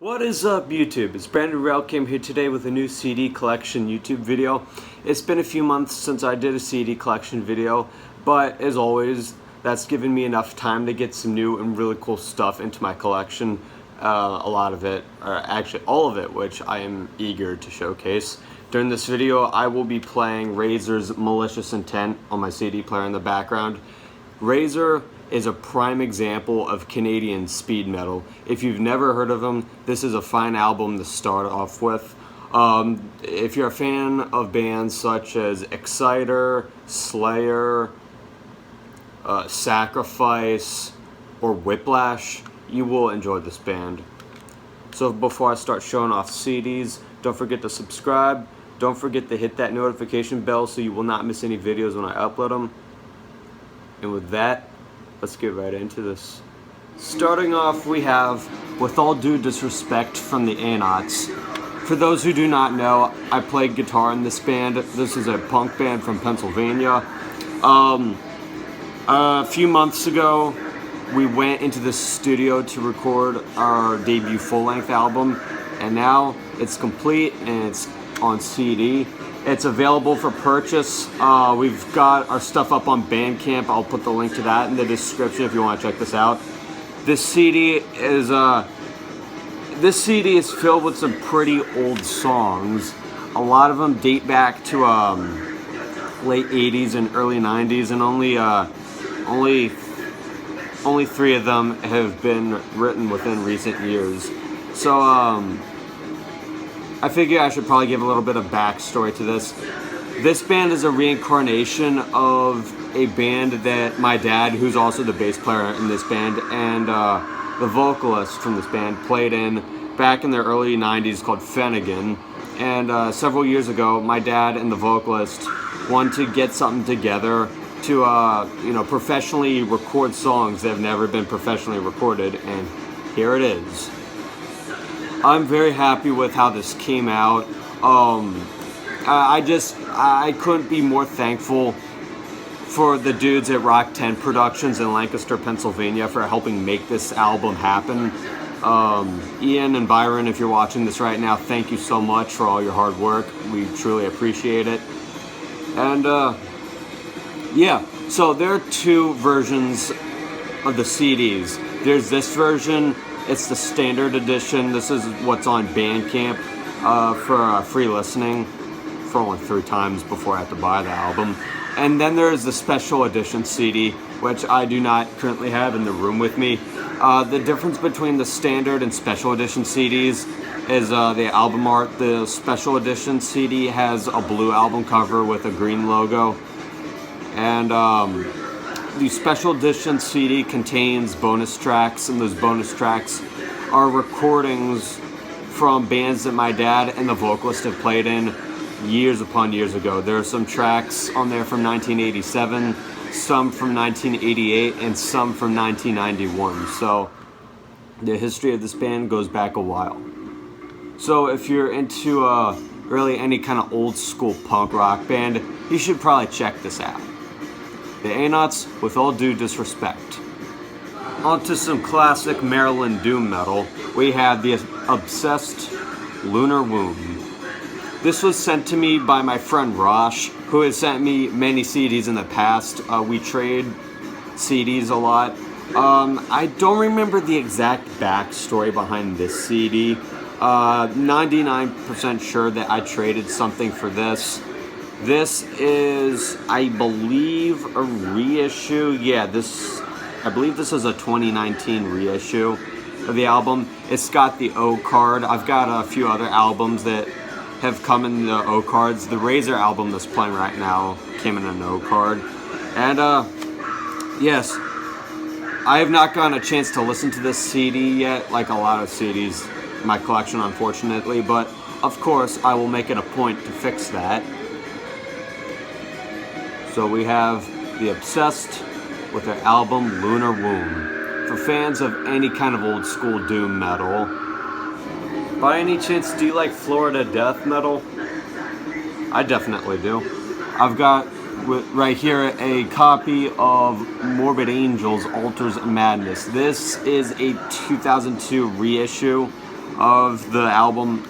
What is up, YouTube? It's Brandon Relkam here today with a new CD collection YouTube video. It's been a few months since I did a CD collection video, but as always, that's given me enough time to get some new and really cool stuff into my collection. A lot of it, or actually all of it, which I am eager to showcase. During this video, I will be playing Razor's Malicious Intent on my CD player in the background. Razor is a prime example of Canadian speed metal. If you've never heard of them, this is a fine album to start off with. If you're a fan of bands such as Exciter, Slayer, Sacrifice, or Whiplash, you will enjoy this band. So before I start showing off CDs, don't forget to subscribe. Don't forget to hit that notification bell so you will not miss any videos when I upload them. And with that, let's get right into this. Starting off, we have With All Due Disrespect from the Anots. For those who do not know, I played guitar in this band. This is a punk band from Pennsylvania. A few months ago, we went into the studio to record our debut full-length album, and now it's complete and it's on CD. It's available for purchase. We've got our stuff up on Bandcamp. I'll put the link to that in the description if you want to check this out. This CD is filled with some pretty old songs. A lot of them date back to late 80s and early 90s, and only 3 of them have been written within recent years. So I figure I should probably give a little bit of backstory to this. This band is a reincarnation of a band that my dad, who's also the bass player in this band, and the vocalist from this band played in back in the early 90s, called Finnegan. And several years ago, my dad and the vocalist wanted to get something together to professionally record songs that have never been professionally recorded, and here it is. I'm very happy with how this came out. I couldn't be more thankful for the dudes at Rock 10 Productions in Lancaster, Pennsylvania for helping make this album happen. Ian and Byron, if you're watching this right now, thank you so much for all your hard work. We truly appreciate it. And yeah, so there are 2 versions of the CDs. There's this version. It's the standard edition. This is what's on Bandcamp for free listening for only 3 times before I have to buy the album. And then there's the special edition CD, which I do not currently have in the room with me. The difference between the standard and special edition CDs is the album art. The special edition CD has a blue album cover with a green logo. And the special edition CD contains bonus tracks, and those bonus tracks are recordings from bands that my dad and the vocalist have played in years upon years ago. There are some tracks on there from 1987, some from 1988, and some from 1991. So the history of this band goes back a while. So if you're into really any kind of old school punk rock band, you should probably check this out. The Anots, With All Due Disrespect. On to some classic Maryland doom metal. We have the Obsessed Lunar Womb. This was sent to me by my friend Rosh, who has sent me many CDs in the past. We trade CDs a lot. I don't remember the exact backstory behind this CD. 99% sure that I traded something for this. This is, I believe, a reissue. Yeah, I believe this is a 2019 reissue of the album. It's got the O card. I've got a few other albums that have come in the O cards. The Razor album that's playing right now came in an O card. And yes, I have not gotten a chance to listen to this CD yet, like a lot of CDs in my collection, unfortunately, but of course I will make it a point to fix that. So we have the Obsessed with their album Lunar Womb. For fans of any kind of old school doom metal. By any chance, do you like Florida death metal? I definitely do. I've got right here a copy of Morbid Angel's Altars of Madness. This is a 2002 reissue. of the album.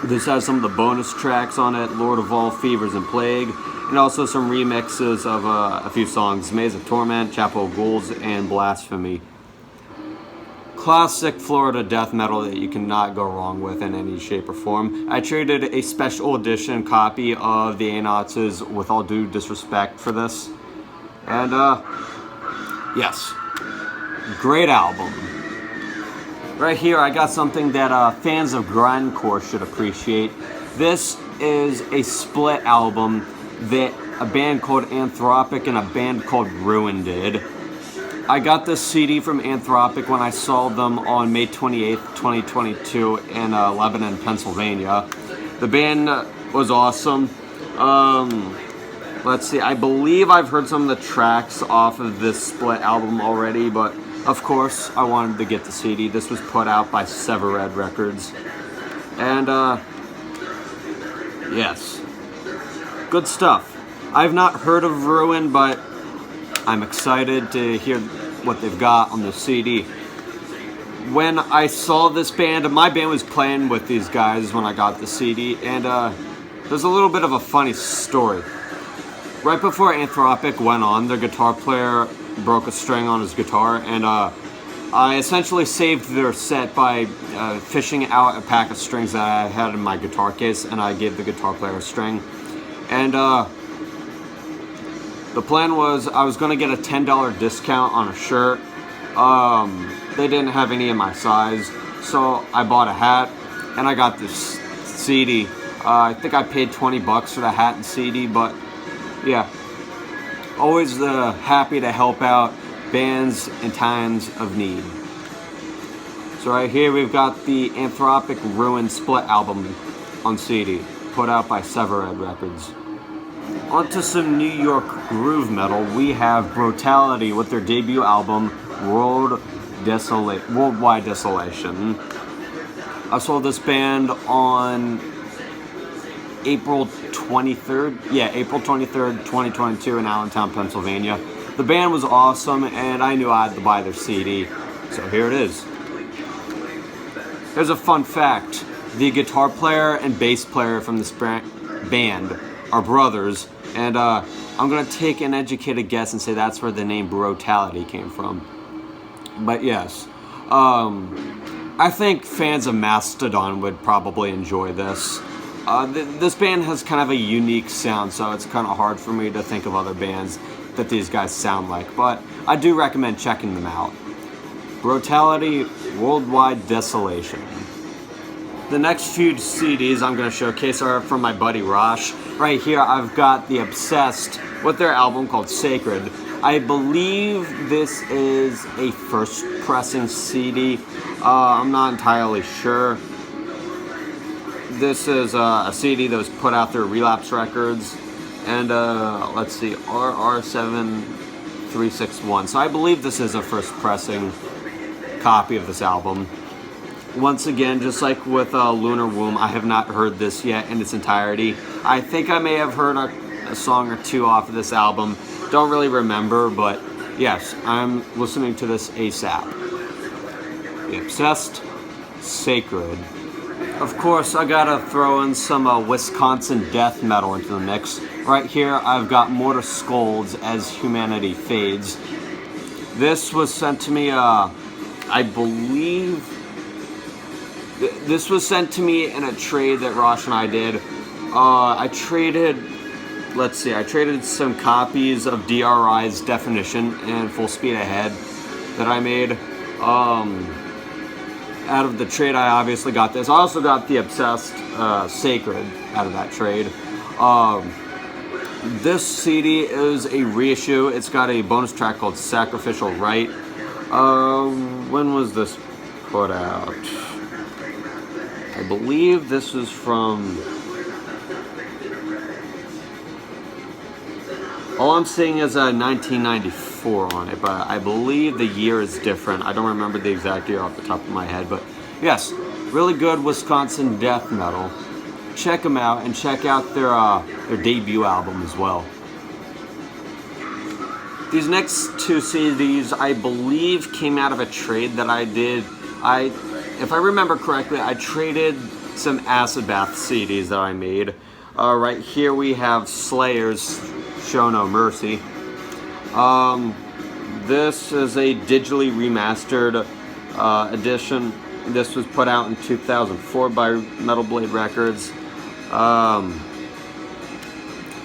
This has some of the bonus tracks on it, Lord of All, Fevers and Plague, and also some remixes of a few songs, Maze of Torment, Chapel of Ghouls, and Blasphemy. Classic Florida death metal that you cannot go wrong with in any shape or form. I traded a special edition copy of the Anots' With All Due Disrespect for this. And, yes. Great album. Right here, I got something that fans of grindcore should appreciate. This is a split album that a band called Anthropic and a band called Ruin did. I got this CD from Anthropic when I saw them on May 28th, 2022 in Lebanon, Pennsylvania. The band was awesome. Let's see, I believe I've heard some of the tracks off of this split album already, but of course I wanted to get the CD. This was put out by Severed Records. And yes, good stuff. I've not heard of Ruin, but I'm excited to hear what they've got on the CD. When I saw this band, my band was playing with these guys when I got the CD, and there's a little bit of a funny story. Right before Anthropic went on, their guitar player broke a string on his guitar, and I essentially saved their set by fishing out a pack of strings that I had in my guitar case, and I gave the guitar player a string. And the plan was I was going to get a $10 discount on a shirt. They didn't have any in my size, so I bought a hat, and I got this CD. I think I paid 20 bucks for the hat and CD, but yeah, always happy to help out bands in times of need. So right here we've got the Anthropic Ruin split album on CD, put out by Severed Records. Onto some New York groove metal, we have Brotality with their debut album, Worldwide Desolation. I saw this band on April 23rd, April 23rd, 2022 in Allentown, Pennsylvania. The band was awesome, and I knew I had to buy their CD, so here it is. Here's a fun fact. The guitar player and bass player from this band are brothers, and I'm going to take an educated guess and say that's where the name Brotality came from. But yes, I think fans of Mastodon would probably enjoy this. This band has kind of a unique sound, so it's kind of hard for me to think of other bands that these guys sound like, but I do recommend checking them out. Brotality, Worldwide Desolation. The next few CDs I'm going to showcase are from my buddy Rosh. Right here I've got The Obsessed with their album called Sacred. I believe this is a first pressing CD. I'm not entirely sure. This is a CD that was put out through Relapse Records, and let's see, RR7361. So I believe this is a first pressing copy of this album. Once again, just like with Lunar Womb, I have not heard this yet in its entirety. I think I may have heard a song or two off of this album. Don't really remember, but yes, I'm listening to this ASAP. The Obsessed, Sacred. Of course, I gotta throw in some Wisconsin death metal into the mix. Right here, I've got Morta Skulds As Humanity Fades. This was sent to me, I believe, this was sent to me in a trade that Rosh and I did. I traded some copies of DRI's Definition and Full Speed Ahead that I made. Out of the trade, I obviously got this. I also got The Obsessed Sacred out of that trade. This CD is a reissue. It's got a bonus track called Sacrificial Rite. When was this put out? I believe this is from... All I'm seeing is 1994 on it, but I believe the year is different. I don't remember the exact year off the top of my head, but yes, really good Wisconsin death metal. Check them out, and check out their debut album as well. These next two CDs, I believe, came out of a trade that I did. I if I remember correctly, I traded some Acid Bath CDs that I made. Right here we have Slayer's Show No Mercy. This is a digitally remastered edition. This was put out in 2004 by Metal Blade Records.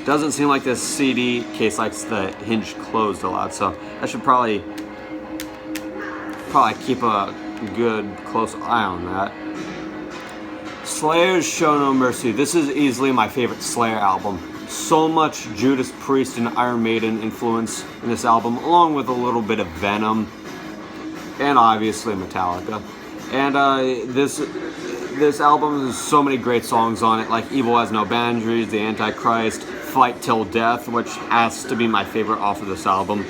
Doesn't seem like this CD case likes the hinge closed a lot, so I should probably keep a good close eye on that. Slayer's Show No Mercy. This is easily my favorite Slayer album. So much Judas Priest and Iron Maiden influence in this album, along with a little bit of Venom, and obviously Metallica. And this album has so many great songs on it, like Evil Has No Boundaries, The Antichrist, Fight Till Death, which has to be my favorite off of this album,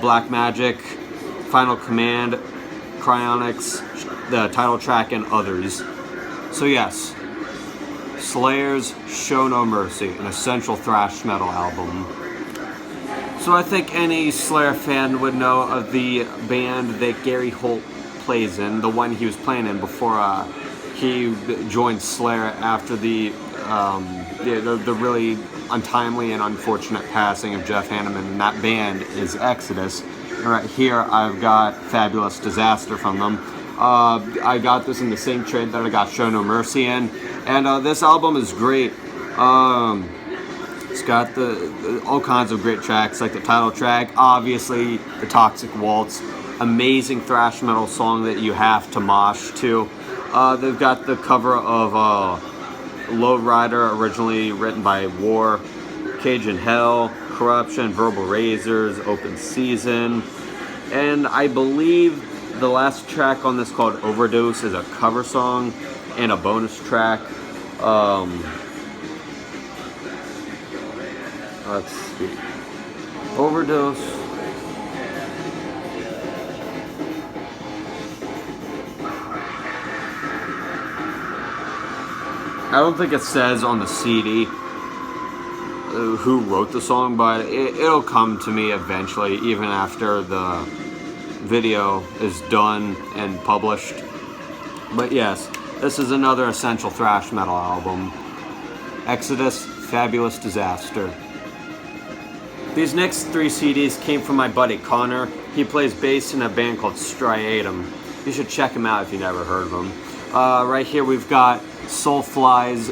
Black Magic, Final Command, Cryonics, the title track, and others. So yes, Slayer's Show No Mercy, an essential thrash metal album. So I think any Slayer fan would know of the band that Gary Holt plays in, the one he was playing in before he joined Slayer after the really untimely and unfortunate passing of Jeff Hanneman, and that band is Exodus. And right here I've got Fabulous Disaster from them. I got this in the same trade that I got Show No Mercy in, and this album is great. It's got all kinds of great tracks, like the title track, obviously the Toxic Waltz, amazing thrash metal song that you have to mosh to. They've got the cover of Lowrider, originally written by War, Cage in Hell, Corruption, Verbal Razors, Open Season, and I believe the last track on this, called Overdose, is a cover song and a bonus track. Let's see. Overdose. I don't think it says on the CD who wrote the song, but it'll come to me eventually, even after the video is done and published. But yes, this is another essential thrash metal album. Exodus, Fabulous Disaster. These next 3 CDs came from my buddy Connor. He plays bass in a band called Striatum. You should check him out if you never heard of him. Right here we've got Soulfly's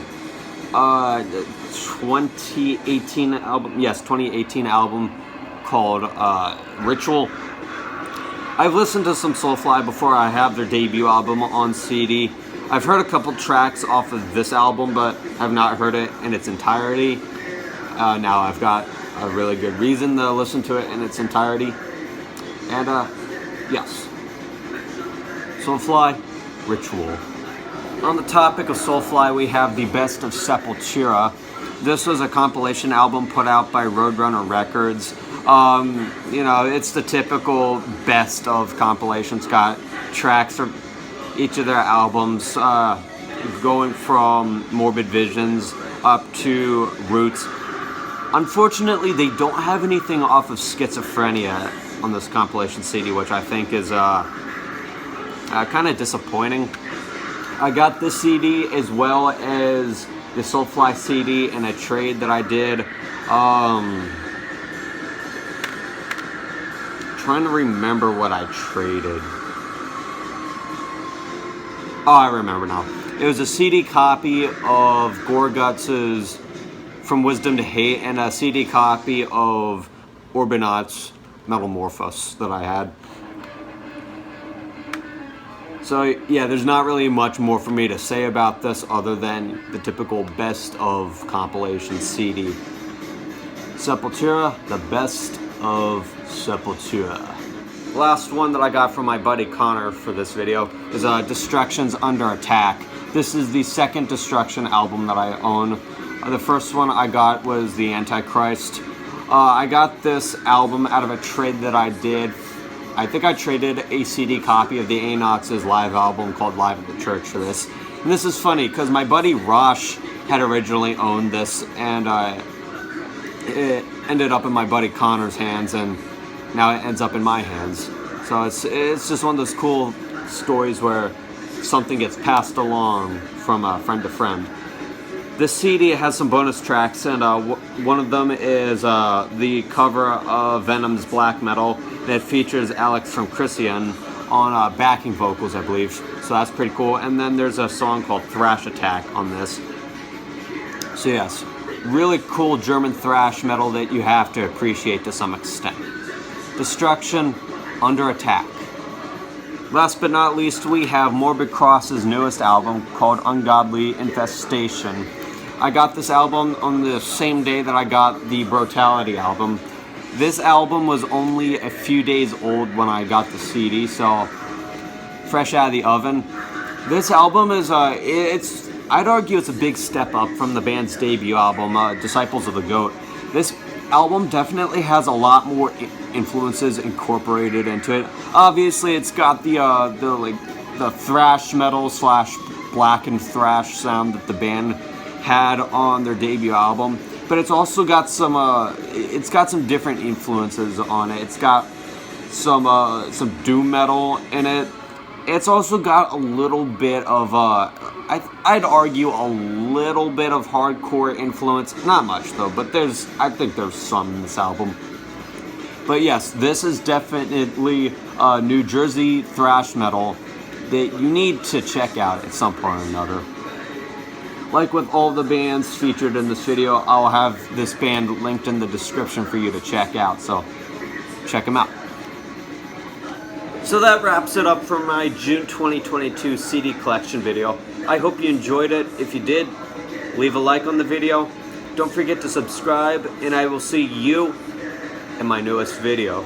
2018 album. Yes, 2018 album called Ritual. I've listened to some Soulfly before. I have their debut album on CD. I've heard a couple tracks off of this album, but I've not heard it in its entirety. Now I've got a really good reason to listen to it in its entirety. And yes, Soulfly, Ritual. On the topic of Soulfly, we have the Best of Sepultura. This was a compilation album put out by Roadrunner Records. You know, it's the typical best of compilation. It's got tracks from each of their albums, going from Morbid Visions up to Roots. Unfortunately, they don't have anything off of Schizophrenia on this compilation CD, which I think is kind of disappointing. I got this CD as well as the Soulfly CD in a trade that I did. Trying to remember what I traded. Oh, I remember now. It was a CD copy of Gorguts' From Wisdom to Hate and a CD copy of Orbinaut's Metamorphos that I had. So yeah, there's not really much more for me to say about this other than the typical best of compilation CD. Sepultura, the best of Sepultura. Last one that I got from my buddy Connor for this video is Destruction's Under Attack. This is the second Destruction album that I own. The first one I got was The Antichrist. I got this album out of a trade that I did. I think I traded a CD copy of the Anox's live album called Live at the Church for this. And this is funny because my buddy Rosh had originally owned this, and it ended up in my buddy Connor's hands, and now it ends up in my hands. So it's just one of those cool stories where something gets passed along from friend to friend. This CD has some bonus tracks, and one of them is the cover of Venom's Black Metal, and it features Alex from Christian on backing vocals, I believe. So that's pretty cool. And then there's a song called Thrash Attack on this. So yes, really cool German thrash metal that you have to appreciate to some extent. Destruction, Under Attack. Last but not least, we have Morbid Cross's newest album called Ungodly, Infestation. I got this album on the same day that I got the Brotality album. This album was only a few days old when I got the CD, so fresh out of the oven. This album is, I'd argue it's a big step up from the band's debut album, Disciples of the Goat. This album definitely has a lot more influences incorporated into it. Obviously, it's got the thrash metal / blackened thrash sound that the band had on their debut album, but it's also got some different influences on it. It's got some doom metal in it. It's also got a little bit of I'd argue a little bit of hardcore influence. Not much though, but I think there's some in this album. But yes, this is definitely New Jersey thrash metal that you need to check out at some point or another. Like with all the bands featured in this video, I'll have this band linked in the description for you to check out, so check them out. So that wraps it up for my June 2022 CD collection video. I hope you enjoyed it. If you did, leave a like on the video. Don't forget to subscribe, and I will see you in my newest video.